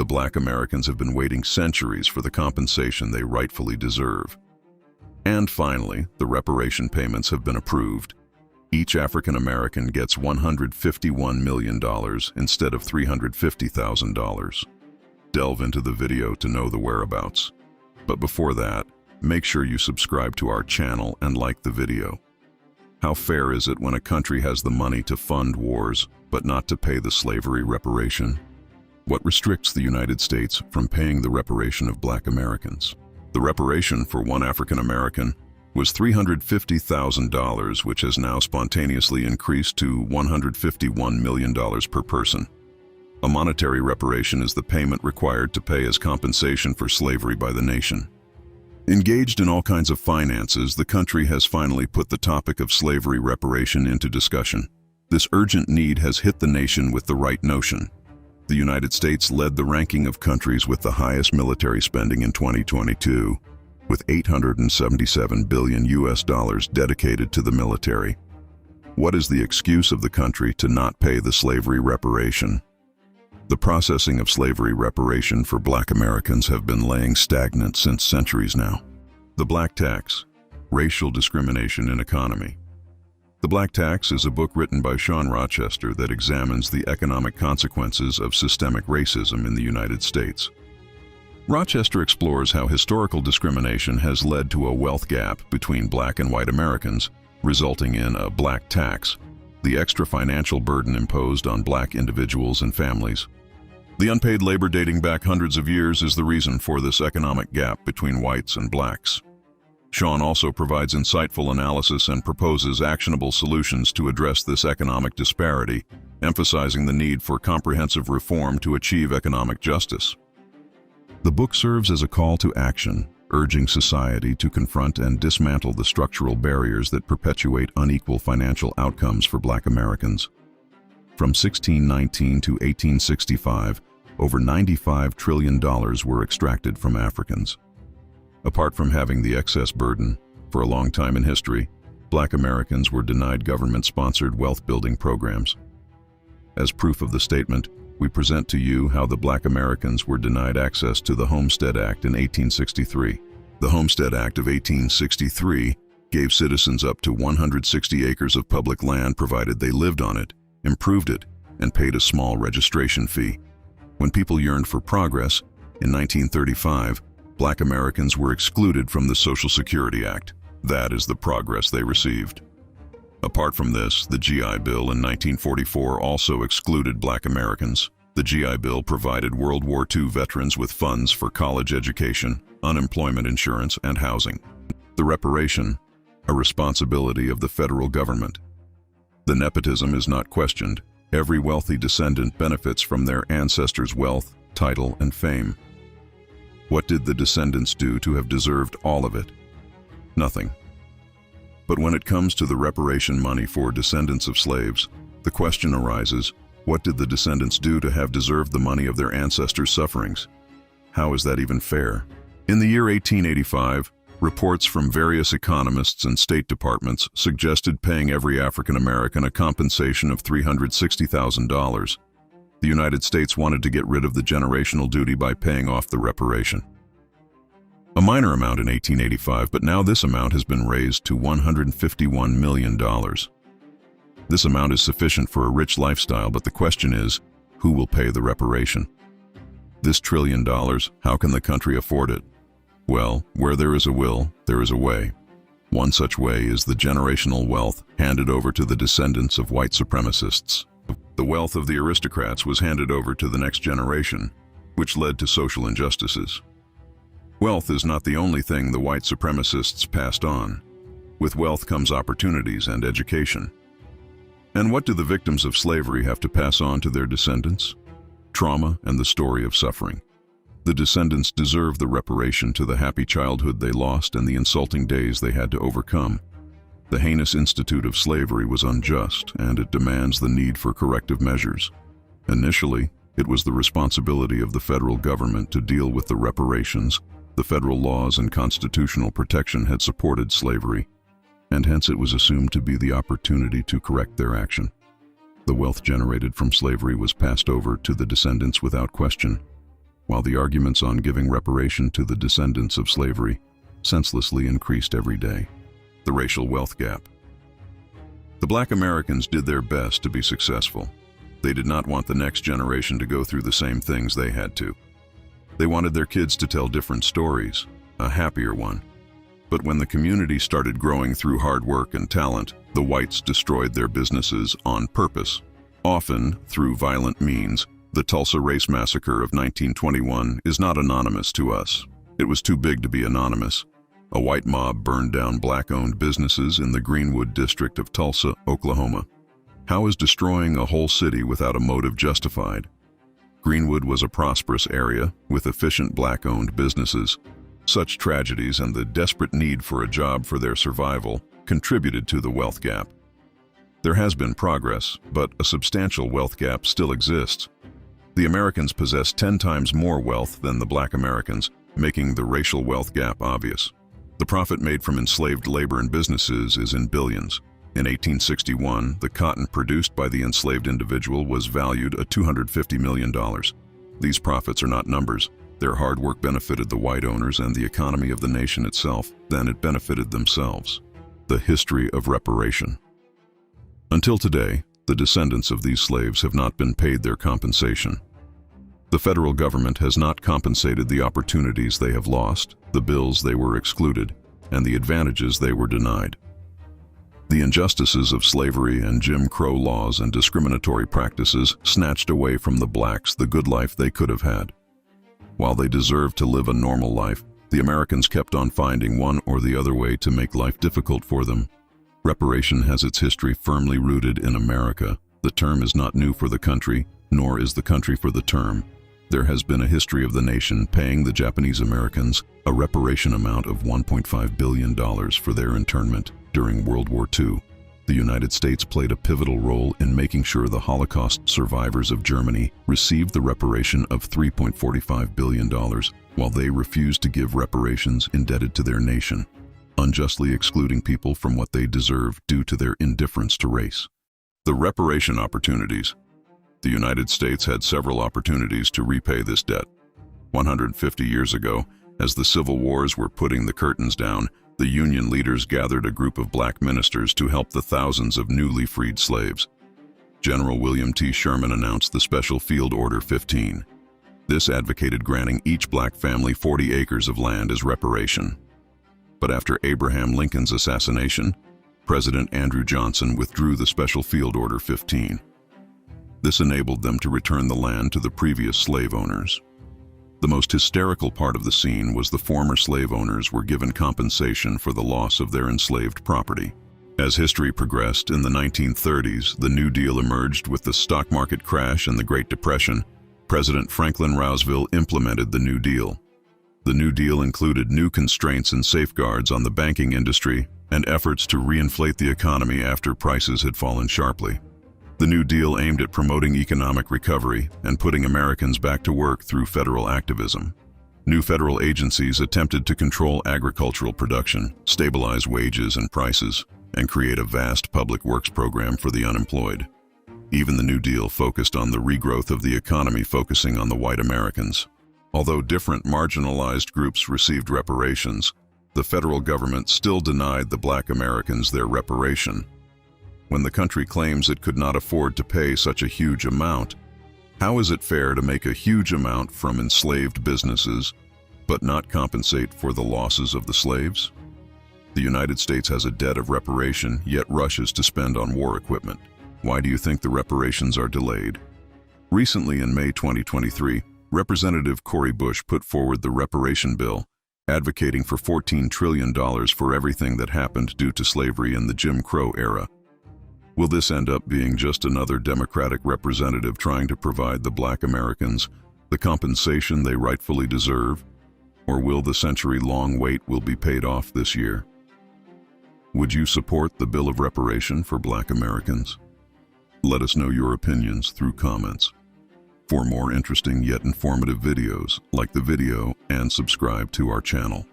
Black Americans have been waiting centuries for the compensation they rightfully deserve. And finally, the reparation payments have been approved. Each African American gets $151 million instead of $350,000. Delve into the video to know the whereabouts. But before that, make sure you subscribe to our channel and like the video. How fair is it when a country has the money to fund wars, but not to pay the slavery reparation? What restricts the United States from paying the reparation of Black Americans? The reparation for one African American was $350,000, which has now spontaneously increased to $151 million per person. A monetary reparation is the payment required to pay as compensation for slavery by the nation. Engaged in all kinds of finances, the country has finally put the topic of slavery reparation into discussion. This urgent need has hit the nation with the right notion. The United States led the ranking of countries with the highest military spending in 2022, with $877 billion dedicated to the military. What is the excuse of the country to not pay the slavery reparation? The processing of slavery reparation for Black Americans have been laying stagnant since centuries now. The Black Tax: Racial Discrimination in Economy. The Black Tax is a book written by Sean Rochester that examines the economic consequences of systemic racism in the United States. Rochester explores how historical discrimination has led to a wealth gap between Black and white Americans, resulting in a Black Tax, the extra financial burden imposed on Black individuals and families. The unpaid labor dating back hundreds of years is the reason for this economic gap between whites and Blacks. Sean also provides insightful analysis and proposes actionable solutions to address this economic disparity, emphasizing the need for comprehensive reform to achieve economic justice. The book serves as a call to action, urging society to confront and dismantle the structural barriers that perpetuate unequal financial outcomes for Black Americans. From 1619 to 1865, over $95 trillion were extracted from Africans. Apart from having the excess burden, for a long time in history, Black Americans were denied government-sponsored wealth-building programs. As proof of the statement, we present to you how the Black Americans were denied access to the Homestead Act in 1863. The Homestead Act of 1863 gave citizens up to 160 acres of public land provided they lived on it, improved it, and paid a small registration fee. When people yearned for progress, in 1935, Black Americans were excluded from the Social Security Act. That is the progress they received. Apart from this, the GI Bill in 1944 also excluded Black Americans. The GI Bill provided World War II veterans with funds for college education, unemployment insurance, and housing. The reparation: a responsibility of the federal government. The nepotism is not questioned. Every wealthy descendant benefits from their ancestors' wealth, title, and fame. What did the descendants do to have deserved all of it? Nothing. But when it comes to the reparation money for descendants of slaves, the question arises, what did the descendants do to have deserved the money of their ancestors' sufferings? How is that even fair? In the year 1885, reports from various economists and state departments suggested paying every African American a compensation of $360,000. The United States wanted to get rid of the generational duty by paying off the reparation. A minor amount in 1885, but now this amount has been raised to $151 million. This amount is sufficient for a rich lifestyle, but the question is, who will pay the reparation? This $1 trillion, how can the country afford it? Well, where there is a will, there is a way. One such way is the generational wealth handed over to the descendants of white supremacists. The wealth of the aristocrats was handed over to the next generation, which led to social injustices. Wealth is not the only thing the white supremacists passed on. With wealth comes opportunities and education. And what do the victims of slavery have to pass on to their descendants? Trauma and the story of suffering. The descendants deserve the reparation to the happy childhood they lost and the insulting days they had to overcome. The heinous institute of slavery was unjust, and it demands the need for corrective measures. Initially, it was the responsibility of the federal government to deal with the reparations. The federal laws and constitutional protection had supported slavery, and hence it was assumed to be the opportunity to correct their action. The wealth generated from slavery was passed over to the descendants without question. while the arguments on giving reparation to the descendants of slavery senselessly increased every day. The racial wealth gap. The Black Americans did their best to be successful. They did not want the next generation to go through the same things they had to. They wanted their kids to tell different stories, a happier one. But when the community started growing through hard work and talent, the whites destroyed their businesses on purpose, often through violent means. The Tulsa Race Massacre of 1921 is not anonymous to us. It was too big to be anonymous. A white mob burned down black-owned businesses in the Greenwood district of Tulsa, Oklahoma. How is destroying a whole city without a motive justified? Greenwood was a prosperous area with efficient black-owned businesses. Such tragedies and the desperate need for a job for their survival contributed to the wealth gap. There has been progress, but a substantial wealth gap still exists. The Americans possess 10 times more wealth than the Black Americans, making the racial wealth gap obvious. The profit made from enslaved labor and businesses is in billions. In 1861, the cotton produced by the enslaved individual was valued at $250 million. These profits are not numbers. Their hard work benefited the white owners and the economy of the nation itself. Then it benefited themselves. The history of reparation. Until today, the descendants of these slaves have not been paid their compensation. The federal government has not compensated the opportunities they have lost, the bills they were excluded, and the advantages they were denied. The injustices of slavery and Jim Crow laws and discriminatory practices snatched away from the blacks the good life they could have had. While they deserved to live a normal life, the Americans kept on finding one or the other way to make life difficult for them. Reparation has its history firmly rooted in America. The term is not new for the country, nor is the country for the term. There has been a history of the nation paying the Japanese Americans a reparation amount of $1.5 billion for their internment during World War II. The United States played a pivotal role in making sure the Holocaust survivors of Germany received the reparation of $3.45 billion, while they refused to give reparations indebted to their nation, unjustly excluding people from what they deserve due to their indifference to race. The reparation opportunities. The United States had several opportunities to repay this debt. 150 years ago, as the civil wars were putting the curtains down, the Union leaders gathered a group of black ministers to help the thousands of newly freed slaves. General William T. Sherman announced the Special Field Order 15. This advocated granting each black family 40 acres of land as reparation. But after Abraham Lincoln's assassination, President Andrew Johnson withdrew the Special Field Order 15. This enabled them to return the land to the previous slave owners. The most hysterical part of the scene was the former slave owners were given compensation for the loss of their enslaved property. As history progressed in the 1930s, the New Deal emerged with the stock market crash and the Great Depression. President Franklin Roosevelt implemented the New Deal. The New Deal included new constraints and safeguards on the banking industry and efforts to reinflate the economy after prices had fallen sharply. The New Deal aimed at promoting economic recovery and putting Americans back to work through federal activism. New federal agencies attempted to control agricultural production, stabilize wages and prices, and create a vast public works program for the unemployed. Even the New Deal focused on the regrowth of the economy, focusing on the white Americans. Although different marginalized groups received reparations, the federal government still denied the black Americans their reparation. When the country claims it could not afford to pay such a huge amount, how is it fair to make a huge amount from enslaved businesses, but not compensate for the losses of the slaves? The United States has a debt of reparation, yet rushes to spend on war equipment. Why do you think the reparations are delayed? Recently, in May 2023, Representative Cori Bush put forward the reparation bill, advocating for $14 trillion for everything that happened due to slavery in the Jim Crow era. Will this end up being just another Democratic representative trying to provide the black Americans the compensation they rightfully deserve? Or will the century-long wait will be paid off this year? Would you support the Bill of Reparation for Black Americans? Let us know your opinions through comments. For more interesting yet informative videos, like the video and subscribe to our channel.